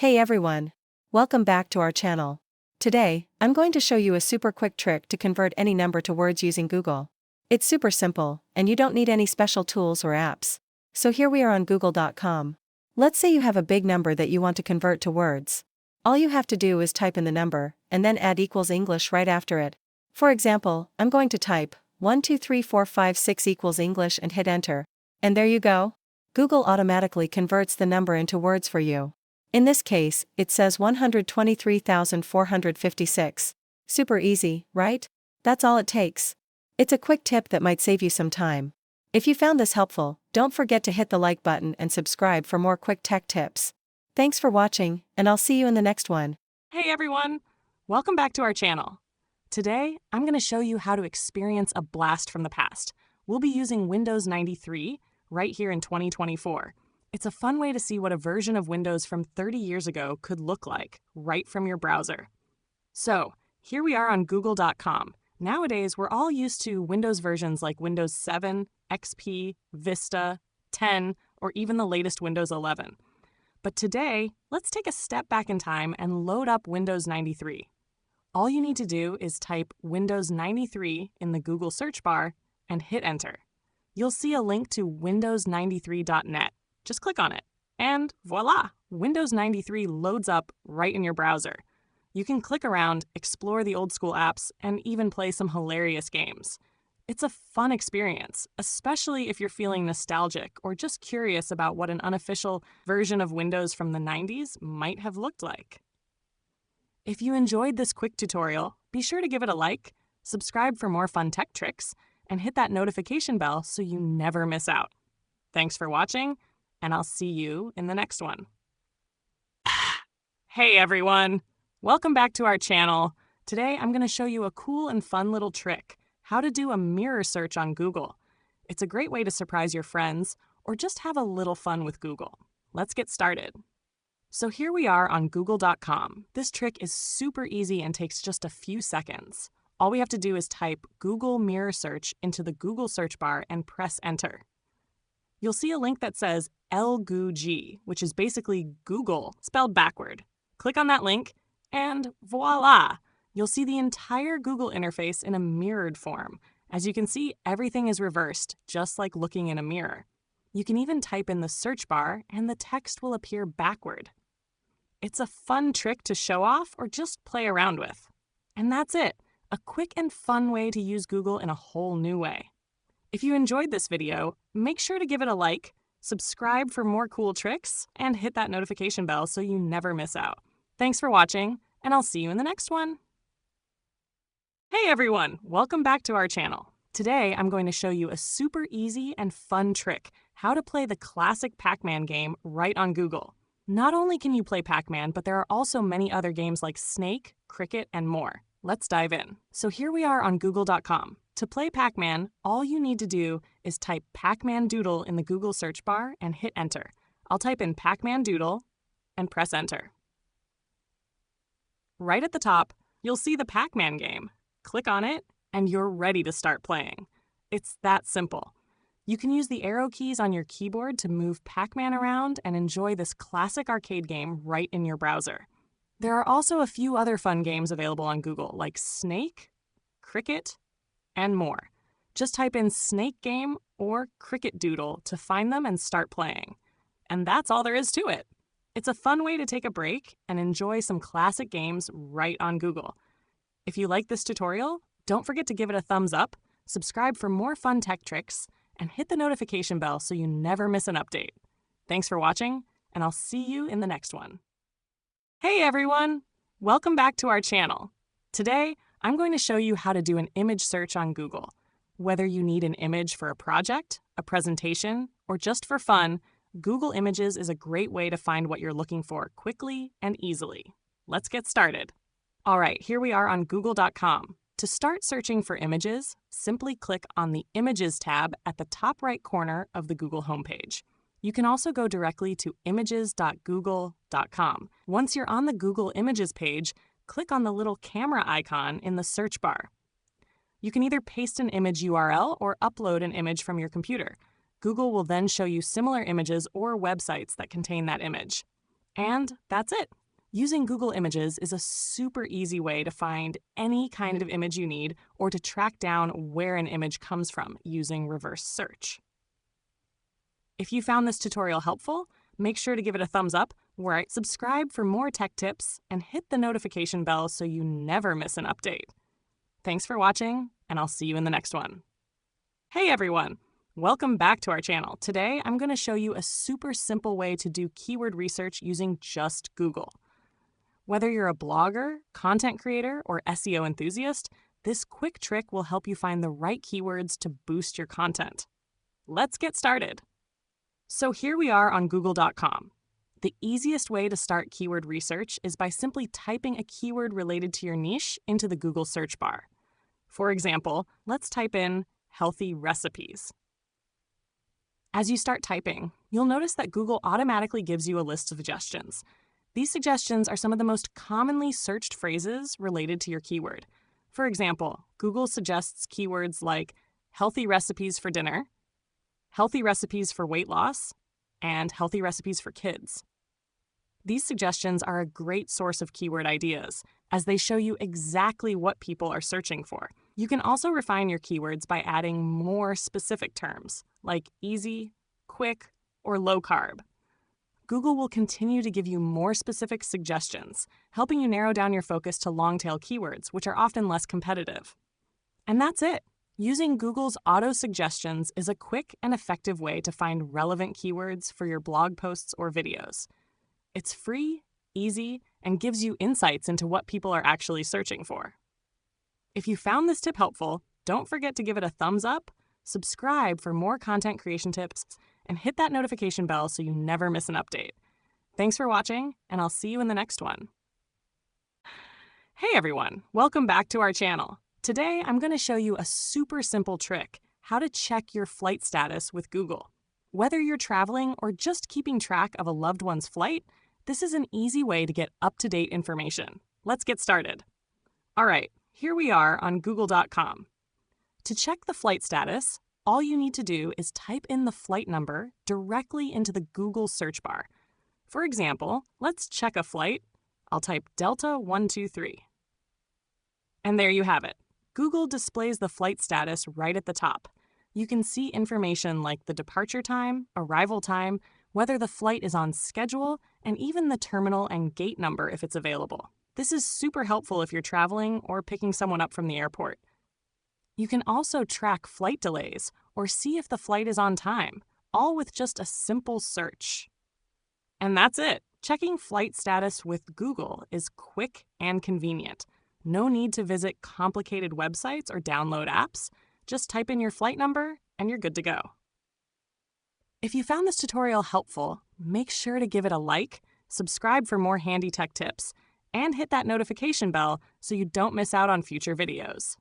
Hey everyone! Welcome back to our channel. Today, I'm going to show you a super quick trick to convert any number to words using Google. It's super simple, and you don't need any special tools or apps. So here we are on google.com. Let's say you have a big number that you want to convert to words. All you have to do is type in the number, and then add equals English right after it. For example, I'm going to type 1 2 3 4 5 6 equals English and hit enter. And there you go. Google automatically converts the number into words for you. In this case, it says 123,456. Super easy, right? That's all it takes. It's a quick tip that might save you some time. If you found this helpful, don't forget to hit the like button and subscribe for more quick tech tips. Thanks for watching, and I'll see you in the next one. Hey everyone! Welcome back to our channel. Today, I'm going to show you how to experience a blast from the past. We'll be using Windows 93 right here in 2024. It's a fun way to see what a version of Windows from 30 years ago could look like, right from your browser. So, here we are on google.com. Nowadays, we're all used to Windows versions like Windows 7, XP, Vista, 10, or even the latest Windows 11. But today, let's take a step back in time and load up Windows 93. All you need to do is type Windows 93 in the Google search bar and hit enter. You'll see a link to windows93.net. Just click on it, and voila! Windows 93 loads up right in your browser. You can click around, explore the old school apps, and even play some hilarious games. It's a fun experience, especially if you're feeling nostalgic or just curious about what an unofficial version of Windows from the 90s might have looked like. If you enjoyed this quick tutorial, be sure to give it a like, subscribe for more fun tech tricks, and hit that notification bell so you never miss out. Thanks for watching, and I'll see you in the next one. Hey everyone! Welcome back to our channel. Today I'm going to show you a cool and fun little trick, how to do a mirror search on Google. It's a great way to surprise your friends or just have a little fun with Google. Let's get started. So here we are on google.com. This trick is super easy and takes just a few seconds. All we have to do is type Google Mirror Search into the Google search bar and press enter. You'll see a link that says LGOG, which is basically Google spelled backward. Click on that link, and voila! You'll see the entire Google interface in a mirrored form. As you can see, everything is reversed, just like looking in a mirror. You can even type in the search bar, and the text will appear backward. It's a fun trick to show off or just play around with. And that's it, a quick and fun way to use Google in a whole new way. If you enjoyed this video, make sure to give it a like, subscribe for more cool tricks, and hit that notification bell so you never miss out. Thanks for watching, and I'll see you in the next one. Hey everyone! Welcome back to our channel. Today, I'm going to show you a super easy and fun trick, how to play the classic Pac-Man game right on Google. Not only can you play Pac-Man, but there are also many other games like Snake, Cricket, and more. Let's dive in. So here we are on google.com. To play Pac-Man, all you need to do is type Pac-Man Doodle in the Google search bar and hit enter. I'll type in Pac-Man Doodle and press enter. Right at the top, you'll see the Pac-Man game. Click on it, and you're ready to start playing. It's that simple. You can use the arrow keys on your keyboard to move Pac-Man around and enjoy this classic arcade game right in your browser. There are also a few other fun games available on Google, like Snake, Cricket, and more. Just type in Snake Game or Cricket Doodle to find them and start playing. And that's all there is to it. It's a fun way to take a break and enjoy some classic games right on Google. If you like this tutorial, don't forget to give it a thumbs up, subscribe for more fun tech tricks, and hit the notification bell so you never miss an update. Thanks for watching, and I'll see you in the next one. Hey everyone! Welcome back to our channel. Today, I'm going to show you how to do an image search on Google. Whether you need an image for a project, a presentation, or just for fun, Google Images is a great way to find what you're looking for quickly and easily. Let's get started. All right, here we are on google.com. To start searching for images, simply click on the Images tab at the top right corner of the Google homepage. You can also go directly to images.google.com. Once you're on the Google Images page, click on the little camera icon in the search bar. You can either paste an image URL or upload an image from your computer. Google will then show you similar images or websites that contain that image. And that's it. Using Google Images is a super easy way to find any kind of image you need or to track down where an image comes from using reverse search. If you found this tutorial helpful, make sure to give it a thumbs up, subscribe for more tech tips, and hit the notification bell so you never miss an update. Thanks for watching, and I'll see you in the next one. Hey everyone! Welcome back to our channel. Today, I'm going to show you a super simple way to do keyword research using just Google. Whether you're a blogger, content creator, or SEO enthusiast, this quick trick will help you find the right keywords to boost your content. Let's get started. So here we are on Google.com. The easiest way to start keyword research is by simply typing a keyword related to your niche into the Google search bar. For example, let's type in healthy recipes. As you start typing, you'll notice that Google automatically gives you a list of suggestions. These suggestions are some of the most commonly searched phrases related to your keyword. For example, Google suggests keywords like healthy recipes for dinner, healthy recipes for weight loss, and healthy recipes for kids. These suggestions are a great source of keyword ideas, as they show you exactly what people are searching for. You can also refine your keywords by adding more specific terms, like easy, quick, or low carb. Google will continue to give you more specific suggestions, helping you narrow down your focus to long-tail keywords, which are often less competitive. And that's it. Using Google's auto-suggestions is a quick and effective way to find relevant keywords for your blog posts or videos. It's free, easy, and gives you insights into what people are actually searching for. If you found this tip helpful, don't forget to give it a thumbs up, subscribe for more content creation tips, and hit that notification bell so you never miss an update. Thanks for watching, and I'll see you in the next one. Hey everyone, welcome back to our channel. Today, I'm going to show you a super simple trick, how to check your flight status with Google. Whether you're traveling or just keeping track of a loved one's flight, this is an easy way to get up-to-date information. Let's get started. All right, here we are on Google.com. To check the flight status, all you need to do is type in the flight number directly into the Google search bar. For example, let's check a flight. I'll type Delta 123. And there you have it. Google displays the flight status right at the top. You can see information like the departure time, arrival time, whether the flight is on schedule, and even the terminal and gate number if it's available. This is super helpful if you're traveling or picking someone up from the airport. You can also track flight delays or see if the flight is on time, all with just a simple search. And that's it. Checking flight status with Google is quick and convenient. No need to visit complicated websites or download apps. Just type in your flight number and you're good to go. If you found this tutorial helpful, make sure to give it a like, subscribe for more handy tech tips, and hit that notification bell so you don't miss out on future videos.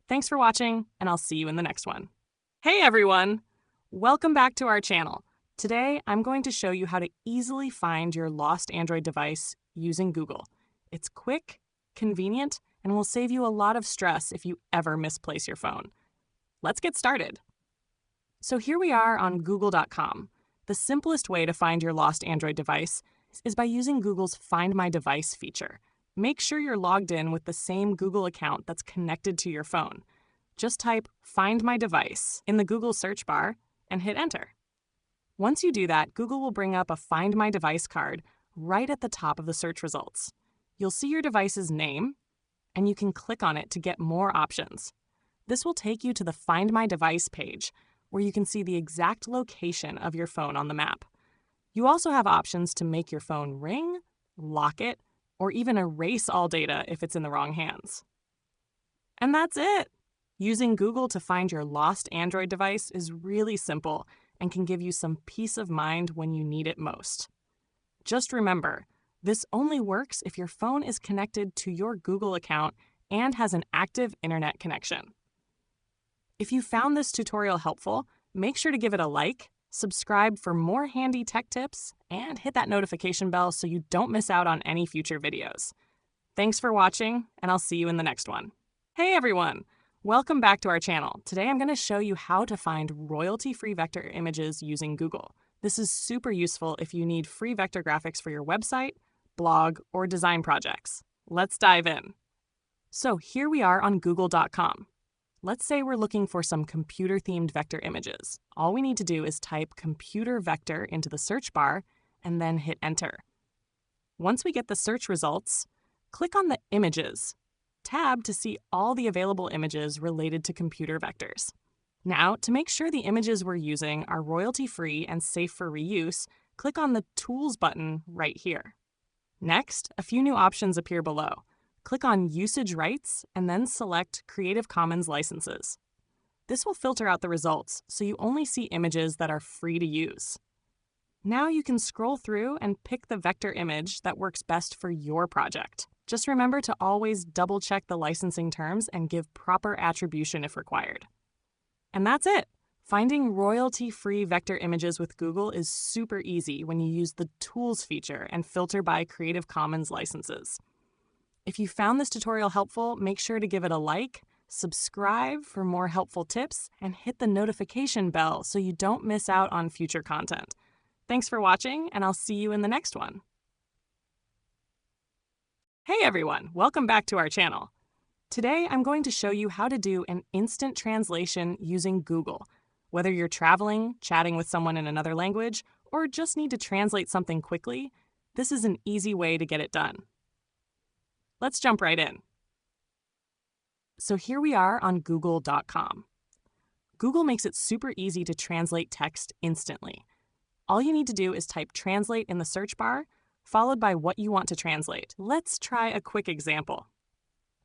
Thanks for watching, and I'll see you in the next one. Hey everyone! Welcome back to our channel. Today, I'm going to show you how to easily find your lost Android device using Google. It's quick, convenient, and will save you a lot of stress if you ever misplace your phone. Let's get started. So here we are on Google.com. The simplest way to find your lost Android device is by using Google's Find My Device feature. Make sure you're logged in with the same Google account that's connected to your phone. Just type Find My Device in the Google search bar and hit enter. Once you do that, Google will bring up a Find My Device card right at the top of the search results. You'll see your device's name, and you can click on it to get more options. This will take you to the Find My Device page, where you can see the exact location of your phone on the map. You also have options to make your phone ring, lock it, or even erase all data if it's in the wrong hands. And that's it! Using Google to find your lost Android device is really simple and can give you some peace of mind when you need it most. Just remember, this only works if your phone is connected to your Google account and has an active internet connection. If you found this tutorial helpful, make sure to give it a like, subscribe for more handy tech tips, and hit that notification bell so you don't miss out on any future videos. Thanks for watching, and I'll see you in the next one. Hey everyone! Welcome back to our channel. Today I'm going to show you how to find royalty-free vector images using Google. This is super useful if you need free vector graphics for your website, blog, or design projects. Let's dive in. So here we are on google.com. Let's say we're looking for some computer-themed vector images. All we need to do is type computer vector into the search bar and then hit enter. Once we get the search results, click on the Images tab to see all the available images related to computer vectors. Now, to make sure the images we're using are royalty-free and safe for reuse, click on the Tools button right here. Next, a few new options appear below. Click on Usage Rights and then select Creative Commons licenses. This will filter out the results, so you only see images that are free to use. Now you can scroll through and pick the vector image that works best for your project. Just remember to always double-check the licensing terms and give proper attribution if required. And that's it! Finding royalty-free vector images with Google is super easy when you use the Tools feature and filter by Creative Commons licenses. If you found this tutorial helpful, make sure to give it a like, subscribe for more helpful tips, and hit the notification bell so you don't miss out on future content. Thanks for watching, and I'll see you in the next one. Hey everyone, welcome back to our channel. Today I'm going to show you how to do an instant translation using Google. Whether you're traveling, chatting with someone in another language, or just need to translate something quickly, this is an easy way to get it done. Let's jump right in. So here we are on google.com. Google makes it super easy to translate text instantly. All you need to do is type translate in the search bar, followed by what you want to translate. Let's try a quick example.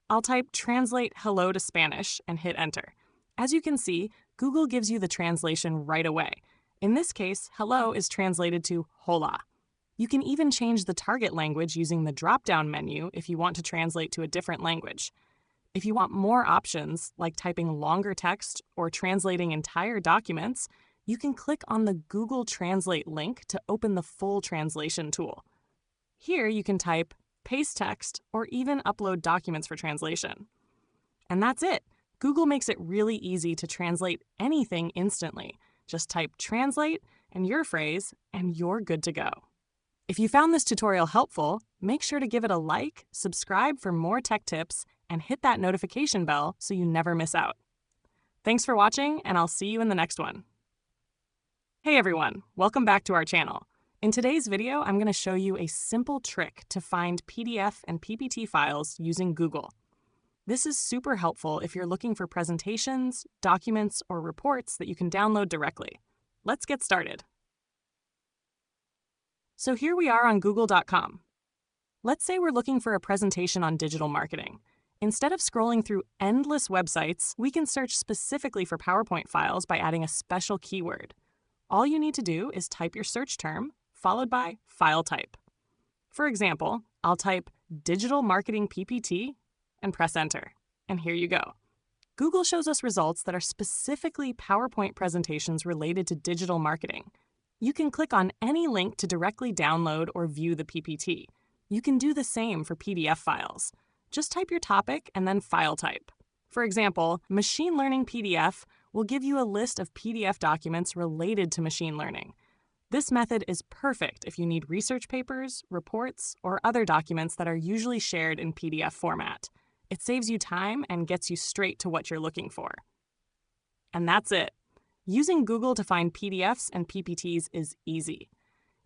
I'll type translate hello to Spanish and hit enter. As you can see, Google gives you the translation right away. In this case, hello is translated to hola. You can even change the target language using the drop-down menu if you want to translate to a different language. If you want more options, like typing longer text or translating entire documents, you can click on the Google Translate link to open the full translation tool. Here you can type, paste text, or even upload documents for translation. And that's it! Google makes it really easy to translate anything instantly. Just type translate and your phrase, and you're good to go. If you found this tutorial helpful, make sure to give it a like, subscribe for more tech tips, and hit that notification bell so you never miss out. Thanks for watching, and I'll see you in the next one. Hey everyone, welcome back to our channel. In today's video, I'm going to show you a simple trick to find PDF and PPT files using Google. This is super helpful if you're looking for presentations, documents, or reports that you can download directly. Let's get started. So here we are on google.com. Let's say we're looking for a presentation on digital marketing. Instead of scrolling through endless websites, we can search specifically for PowerPoint files by adding a special keyword. All you need to do is type your search term, followed by file type. For example, I'll type digital marketing PPT and press enter. And here you go. Google shows us results that are specifically PowerPoint presentations related to digital marketing. You can click on any link to directly download or view the PPT. You can do the same for PDF files. Just type your topic and then file type. For example, Machine Learning PDF will give you a list of PDF documents related to machine learning. This method is perfect if you need research papers, reports, or other documents that are usually shared in PDF format. It saves you time and gets you straight to what you're looking for. And that's it. Using Google to find PDFs and PPTs is easy.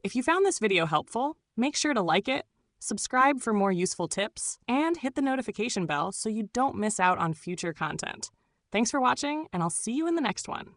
If you found this video helpful, make sure to like it, subscribe for more useful tips, and hit the notification bell so you don't miss out on future content. Thanks for watching, and I'll see you in the next one.